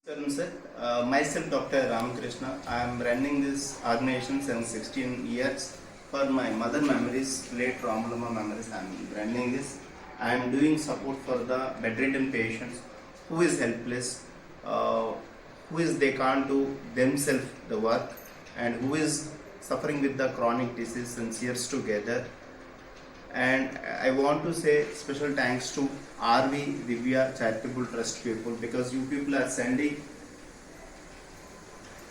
Sir, myself Dr. Ramakrishna. I am running this organization since 16 years. For my mother memories, late Ramalama memories, I am running this. I am doing support for the bedridden patients who is helpless, who is they can't do themselves the work, and who is suffering with the chronic disease since years together. And I want to say special thanks to RV Divya Charitable Trust people, because you people are sending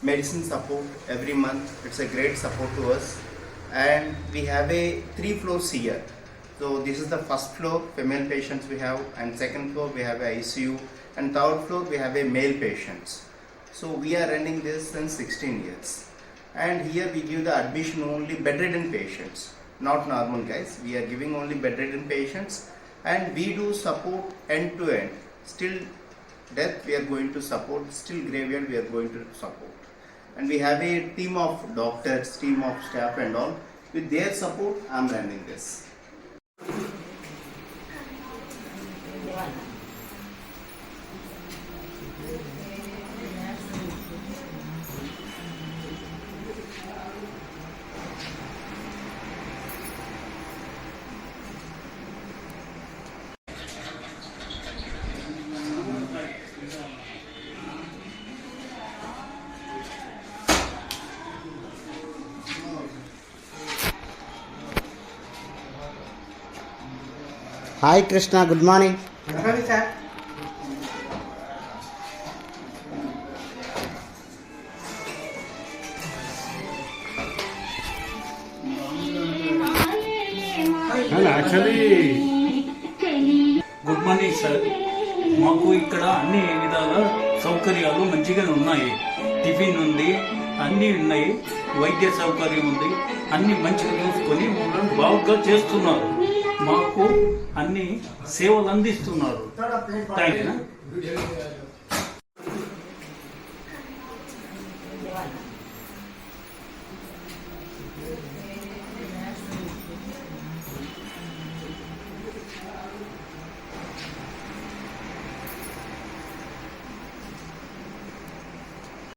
medicine support every month. It's a great support to us, and we have a 3 floors here. So this is the first floor, female patients we have, and second floor we have a ICU, and third floor we have a male patients. So we are running this since 16 years, and here we give the admission only bedridden patients, not normal guys. We are giving only bedridden patients, and we do support end to end. Still death we are going to support, still graveyard we are going to support. And we have a team of doctors, team of staff and all. With their support, I am running this. Hi Krishna, good morning. Good morning, sir. Actually good morning sir. మాకు ఇక్కడ అన్ని విధాల సౌకర్యాలు మంచిగానే ఉన్నాయి. Tiffin ఉంది, అన్నీ ఉన్నాయి, వైద్య సౌకర్యం ఉంది, అన్ని మంచిగా చూసుకొని మమ్మల్ని బాగుగా చేస్తున్నారు. మాకు అన్ని సేవలు అందిస్తున్నారు. Thank you.